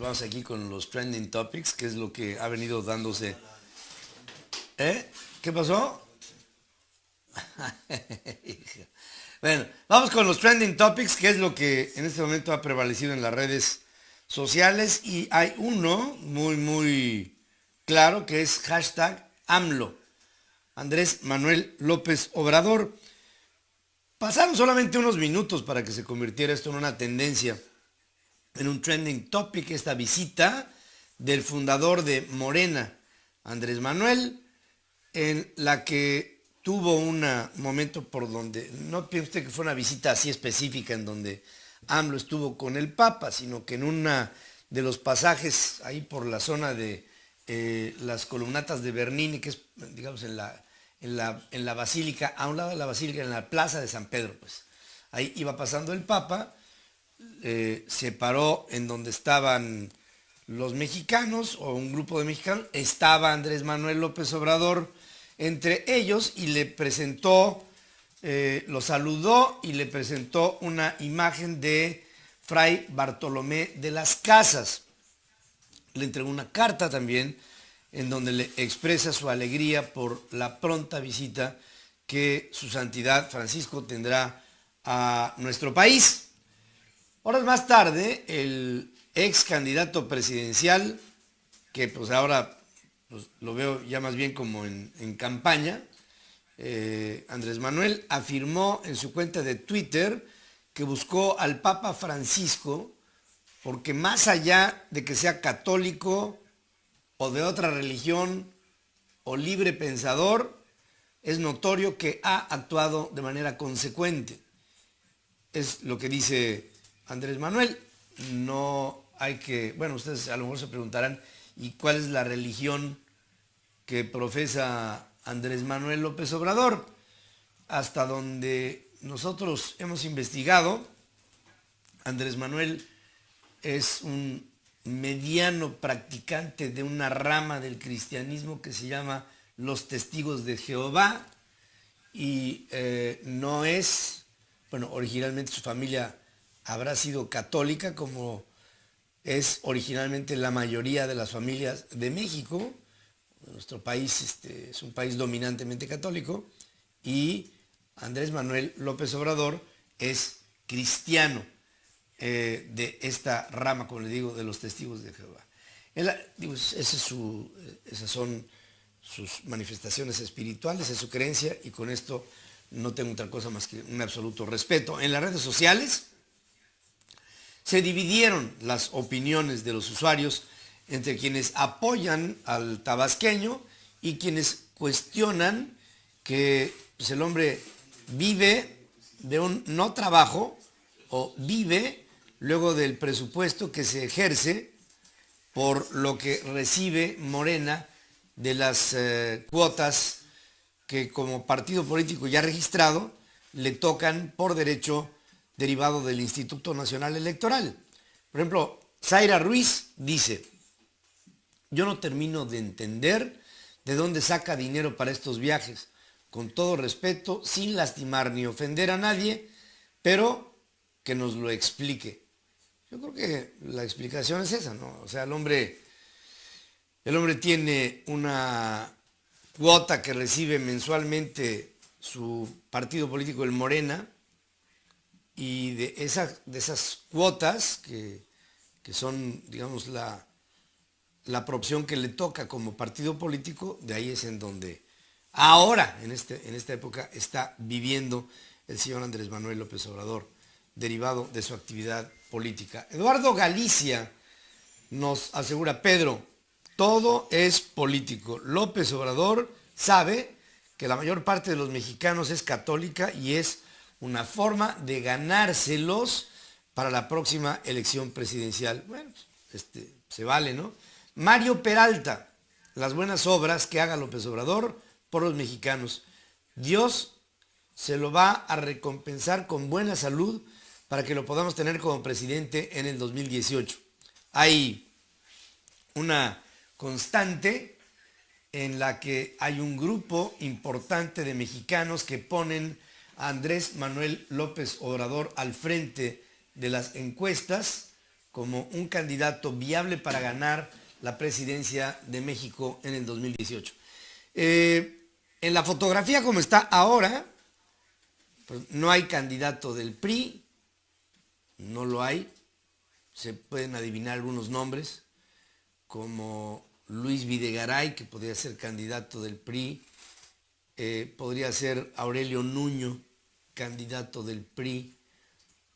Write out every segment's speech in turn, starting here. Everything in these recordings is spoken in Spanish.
vamos aquí con los trending topics, que es lo que ha venido dándose. ¿Eh? ¿Qué pasó? Bueno, vamos con los trending topics, que es lo que en este momento ha prevalecido en las redes sociales. Y hay uno muy claro que es hashtag AMLO, Andrés Manuel López Obrador. Pasaron solamente unos minutos para que se convirtiera esto en una tendencia, en un trending topic, esta visita del fundador de Morena, Andrés Manuel, en la que tuvo un momento por donde, no piense usted que fue una visita así específica en donde AMLO estuvo con el Papa, sino que en una de los pasajes ahí por la zona de las columnatas de Bernini, que es, digamos, en la basílica, a un lado de la basílica, en la plaza de San Pedro, pues ahí iba pasando el Papa, se paró en donde estaban los mexicanos o un grupo de mexicanos, estaba Andrés Manuel López Obrador entre ellos y le presentó, lo saludó y le presentó una imagen de Fray Bartolomé de las Casas. Le entregó una carta también en donde le expresa su alegría por la pronta visita que su santidad Francisco tendrá a nuestro país. Horas más tarde, el ex candidato presidencial, que pues ahora pues, lo veo ya más bien como en campaña, Andrés Manuel afirmó en su cuenta de Twitter que buscó al Papa Francisco porque más allá de que sea católico o de otra religión o libre pensador, es notorio que ha actuado de manera consecuente. Es lo que dice Andrés Manuel. No hay que, bueno, ustedes a lo mejor se preguntarán, ¿y cuál es la religión que profesa Andrés Manuel López Obrador? Hasta donde nosotros hemos investigado, Andrés Manuel es un mediano practicante de una rama del cristianismo que se llama los Testigos de Jehová y no es, bueno, originalmente su familia habrá sido católica como es originalmente la mayoría de las familias de México. Nuestro país es un país dominantemente católico y Andrés Manuel López Obrador es cristiano de esta rama, como le digo, de los Testigos de Jehová. Esas son sus manifestaciones espirituales, es su creencia y con esto no tengo otra cosa más que un absoluto respeto. En las redes sociales se dividieron las opiniones de los usuarios entre quienes apoyan al tabasqueño y quienes cuestionan que pues, el hombre vive de un no trabajo o vive luego del presupuesto que se ejerce por lo que recibe Morena de las cuotas que como partido político ya registrado le tocan por derecho derivado del Instituto Nacional Electoral. Por ejemplo, Zaira Ruiz dice: yo no termino de entender de dónde saca dinero para estos viajes, con todo respeto, sin lastimar ni ofender a nadie, pero que nos lo explique. Yo creo que la explicación es esa, ¿no? O sea, el hombre tiene una cuota que recibe mensualmente su partido político, el Morena, y de esas cuotas que son, digamos, la proporción que le toca como partido político, de ahí es en donde ahora, en esta época, está viviendo el señor Andrés Manuel López Obrador, derivado de su actividad política. Eduardo Galicia nos asegura: Pedro, todo es político. López Obrador sabe que la mayor parte de los mexicanos es católica y es una forma de ganárselos para la próxima elección presidencial. Bueno, se vale, ¿no? Mario Peralta: las buenas obras que haga López Obrador por los mexicanos, Dios se lo va a recompensar con buena salud para que lo podamos tener como presidente en el 2018. Hay una constante en la que hay un grupo importante de mexicanos que ponen a Andrés Manuel López Obrador al frente de las encuestas como un candidato viable para ganar la presidencia de México en el 2018. En la fotografía como está ahora, pues no hay candidato del PRI, no lo hay. Se pueden adivinar algunos nombres, como Luis Videgaray, que podría ser candidato del PRI, podría ser Aurelio Nuño, candidato del PRI,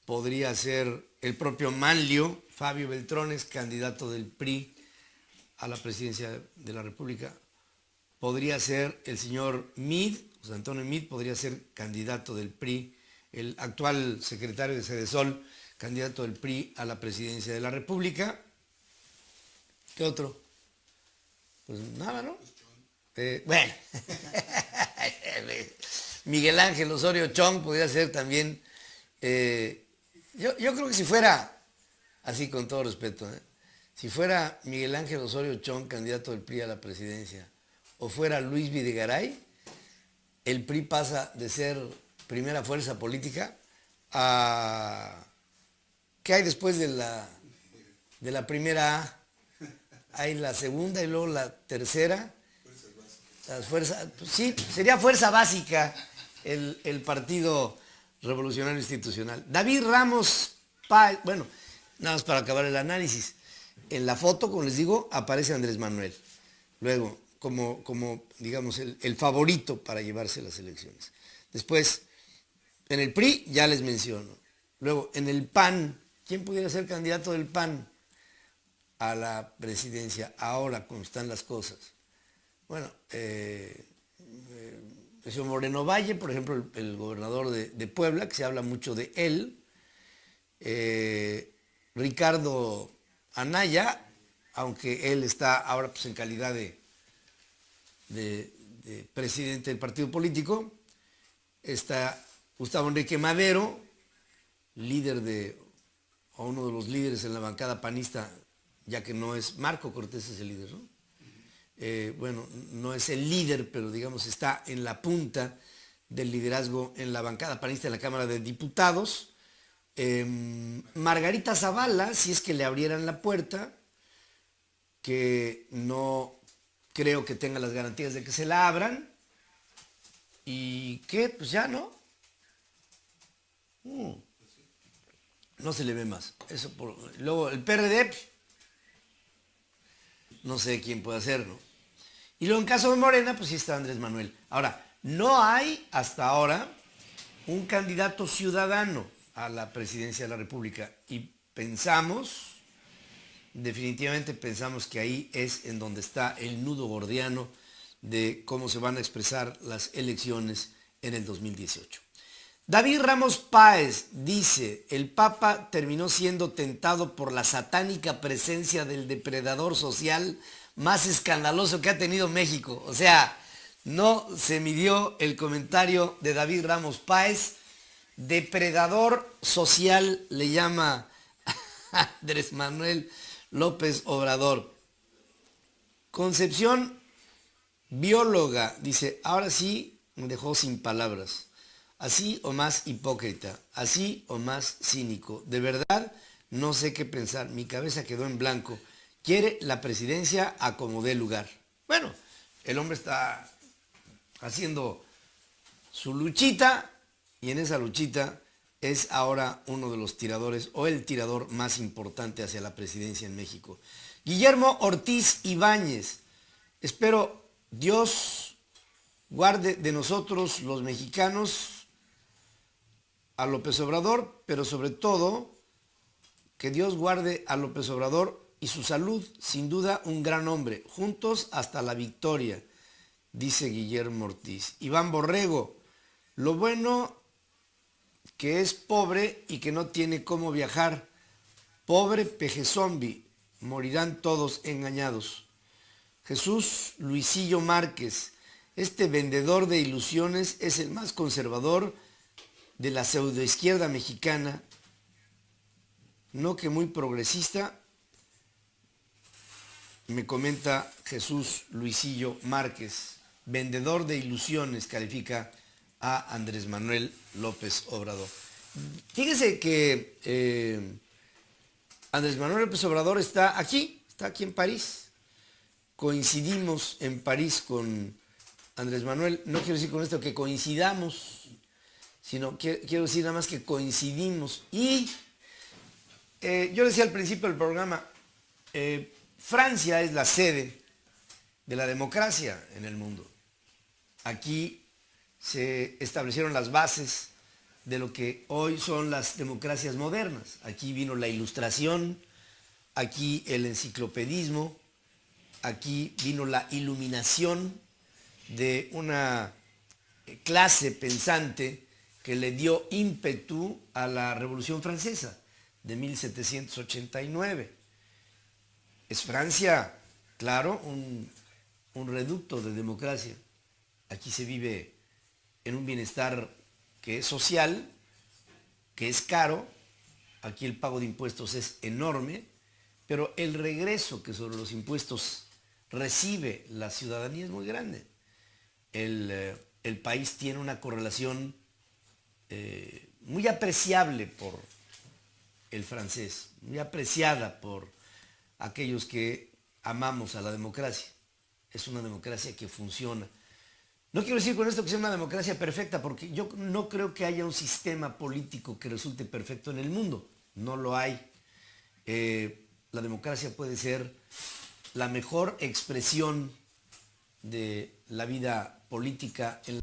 podría ser el propio Manlio, Fabio Beltrones, candidato del PRI a la presidencia de la República, podría ser el señor Mid, José Antonio Mid, podría ser candidato del PRI, el actual secretario de Sedesol, candidato del PRI a la presidencia de la República. ¿Qué otro? Pues nada, ¿no? Bueno, Miguel Ángel Osorio Chong podría ser también. Yo creo que si fuera, así con todo respeto, si fuera Miguel Ángel Osorio Chong, candidato del PRI a la presidencia, o fuera Luis Videgaray, el PRI pasa de ser primera fuerza política a... ¿Qué hay después de la primera A? Hay la segunda y luego la tercera. Las fuerzas, pues sí, sería fuerza básica el Partido Revolucionario Institucional. David Ramos Páez, bueno, nada más para acabar el análisis. En la foto, como les digo, aparece Andrés Manuel. Luego, como digamos, el favorito para llevarse las elecciones. Después, en el PRI, ya les menciono. Luego, en el PAN, ¿quién pudiera ser candidato del PAN a la presidencia ahora, como están las cosas? Bueno, el señor Moreno Valle, por ejemplo, el gobernador de Puebla, que se habla mucho de él. Ricardo Anaya, aunque él está ahora pues, en calidad de presidente del partido político. Está Gustavo Enrique Madero, o uno de los líderes en la bancada panista, ya que no es Marco Cortés es el líder, ¿no? Bueno, no es el líder, pero digamos está en la punta del liderazgo en la bancada panista en la Cámara de Diputados. Margarita Zavala, si es que le abrieran la puerta, que no creo que tenga las garantías de que se la abran, y que pues ya no. No se le ve más. Luego el PRD, no sé quién puede hacerlo. Y luego en caso de Morena, pues sí está Andrés Manuel. Ahora, no hay hasta ahora un candidato ciudadano a la presidencia de la República. Y definitivamente pensamos que ahí es en donde está el nudo gordiano de cómo se van a expresar las elecciones en el 2018. David Ramos Páez dice, el Papa terminó siendo tentado por la satánica presencia del depredador social más escandaloso que ha tenido México. O sea, no se midió el comentario de David Ramos Páez. Depredador social le llama a Andrés Manuel López Obrador. Concepción, bióloga, dice, ahora sí me dejó sin palabras. Así o más hipócrita, así o más cínico. De verdad, no sé qué pensar. Mi cabeza quedó en blanco. Quiere la presidencia a como dé lugar. Bueno, el hombre está haciendo su luchita y en esa luchita es ahora uno de los tiradores o el tirador más importante hacia la presidencia en México. Guillermo Ortiz Ibáñez. Espero Dios guarde de nosotros los mexicanos a López Obrador, pero sobre todo que Dios guarde a López Obrador y su salud, sin duda un gran hombre, juntos hasta la victoria, dice Guillermo Ortiz. Iván Borrego, lo bueno que es pobre y que no tiene cómo viajar, pobre peje zombie, morirán todos engañados. Jesús Luisillo Márquez, este vendedor de ilusiones es el más conservador de la pseudoizquierda mexicana, no que muy progresista, me comenta Jesús Luisillo Márquez, vendedor de ilusiones, califica a Andrés Manuel López Obrador. Fíjese que Andrés Manuel López Obrador está aquí en París. Coincidimos en París con Andrés Manuel. No quiero decir con esto que coincidamos, sino quiero decir nada más que coincidimos. Y yo decía al principio del programa, Francia es la sede de la democracia en el mundo. Aquí se establecieron las bases de lo que hoy son las democracias modernas. Aquí vino la ilustración, aquí el enciclopedismo, aquí vino la iluminación de una clase pensante que le dio ímpetu a la Revolución Francesa de 1789. Es Francia, claro, un reducto de democracia. Aquí se vive en un bienestar que es social, que es caro. Aquí el pago de impuestos es enorme, pero el regreso que sobre los impuestos recibe la ciudadanía es muy grande. El país tiene una correlación muy apreciable por el francés, muy apreciada por aquellos que amamos a la democracia. Es una democracia que funciona. No quiero decir con esto que sea una democracia perfecta, porque yo no creo que haya un sistema político que resulte perfecto en el mundo. No lo hay. La democracia puede ser la mejor expresión de la vida política en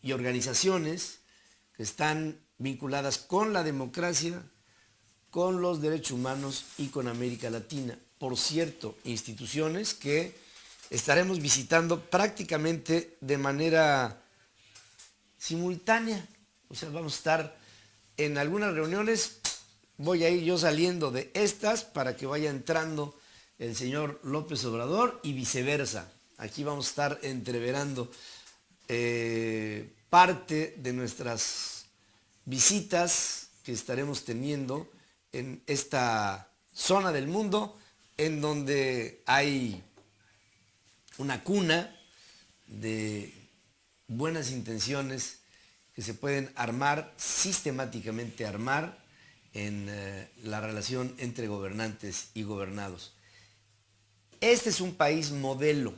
y organizaciones que están vinculadas con la democracia, con los derechos humanos y con América Latina. Por cierto, instituciones que estaremos visitando prácticamente de manera simultánea. O sea, vamos a estar en algunas reuniones, voy a ir yo saliendo de estas para que vaya entrando el señor López Obrador y viceversa. Aquí vamos a estar entreverando parte de nuestras visitas que estaremos teniendo en esta zona del mundo en donde hay una cuna de buenas intenciones que se pueden armar, sistemáticamente armar en la relación entre gobernantes y gobernados. Este es un país modelo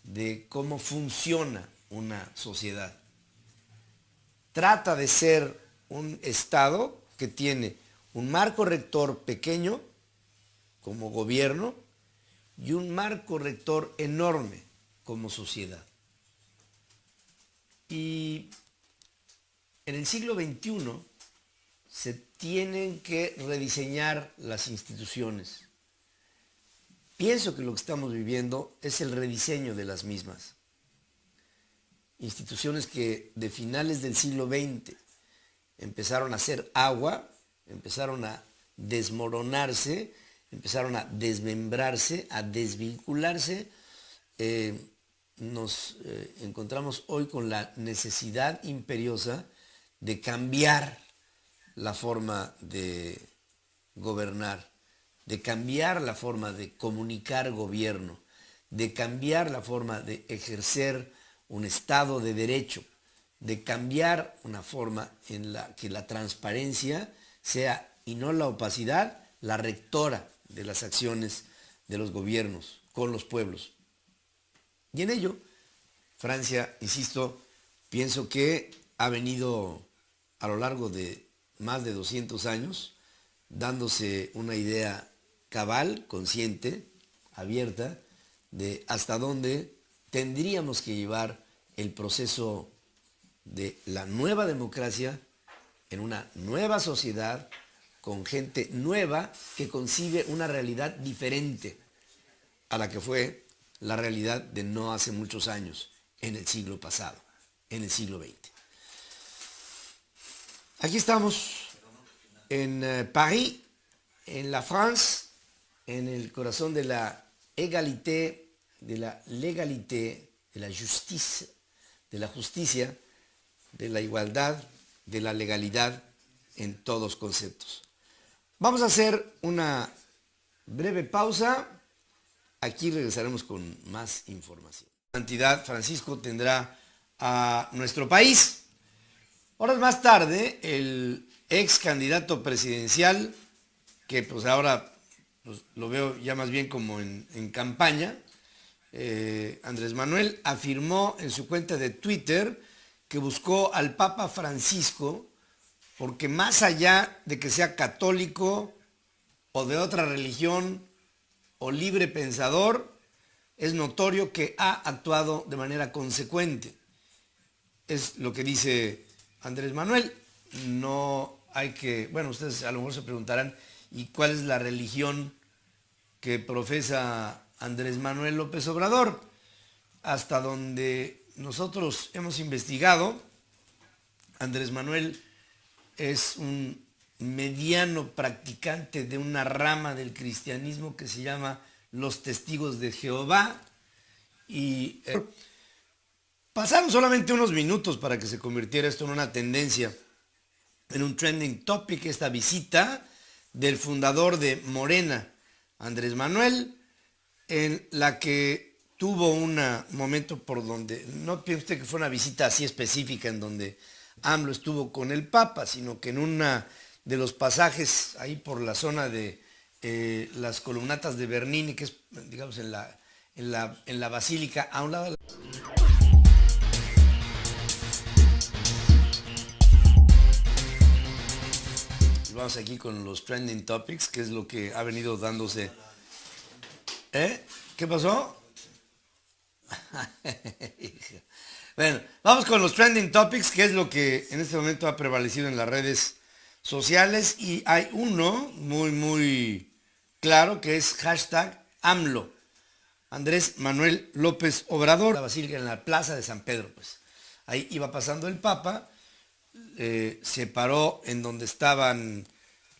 de cómo funciona una sociedad. Trata de ser un Estado que tiene un marco rector pequeño como gobierno y un marco rector enorme como sociedad. Y en el siglo XXI se tienen que rediseñar las instituciones. Pienso que lo que estamos viviendo es el rediseño de las mismas. Instituciones que de finales del siglo XX empezaron a hacer agua, empezaron a desmoronarse, empezaron a desmembrarse, a desvincularse. Nos encontramos hoy con la necesidad imperiosa de cambiar la forma de gobernar, de cambiar la forma de comunicar gobierno, de cambiar la forma de ejercer un Estado de Derecho, de cambiar una forma en la que la transparencia sea, y no la opacidad, la rectora de las acciones de los gobiernos con los pueblos. Y en ello, Francia, insisto, pienso que ha venido a lo largo de más de 200 años dándose una idea cabal, consciente, abierta, de hasta dónde tendríamos que llevar el proceso de la nueva democracia en una nueva sociedad con gente nueva que concibe una realidad diferente a la que fue la realidad de no hace muchos años, en el siglo pasado, en el siglo XX. Aquí estamos en París, en la France, en el corazón de la égalité, de la legalité, de la justice, de la justicia, de la igualdad, de la legalidad en todos conceptos. Vamos a hacer una breve pausa. Aquí regresaremos con más información. Santidad Francisco tendrá a nuestro país. Horas más tarde, el ex candidato presidencial, que pues ahora pues, lo veo ya más bien como en campaña, Andrés Manuel, afirmó en su cuenta de Twitter que buscó al Papa Francisco porque más allá de que sea católico o de otra religión o libre pensador, es notorio que ha actuado de manera consecuente. Es lo que dice Andrés Manuel. No hay que, bueno, ustedes a lo mejor se preguntarán, ¿y cuál es la religión que profesa Andrés Manuel López Obrador? Hasta donde nosotros hemos investigado, Andrés Manuel es un mediano practicante de una rama del cristianismo que se llama los Testigos de Jehová, y pasaron solamente unos minutos para que se convirtiera esto en una tendencia, en un trending topic, esta visita del fundador de Morena, Andrés Manuel, en la que tuvo un momento por donde, no piense usted que fue una visita así específica en donde AMLO estuvo con el Papa, sino que en una de los pasajes ahí por la zona de las columnatas de Bernini, que es, digamos, en la basílica, a un lado de la... Vamos aquí con los trending topics, que es lo que ha venido dándose. ¿Qué pasó? Bueno, vamos con los trending topics, que es lo que en este momento ha prevalecido en las redes sociales, y hay uno muy claro que es hashtag AMLO, Andrés Manuel López Obrador, la basílica en la plaza de San Pedro, pues ahí iba pasando el Papa, se paró en donde estaban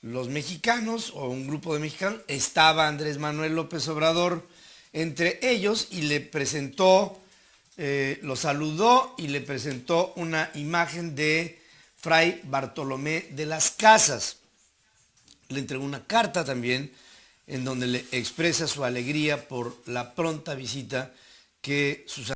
los mexicanos o un grupo de mexicanos, estaba Andrés Manuel López Obrador entre ellos y le presentó, lo saludó y le presentó una imagen de Fray Bartolomé de las Casas. Le entregó una carta también en donde le expresa su alegría por la pronta visita que sus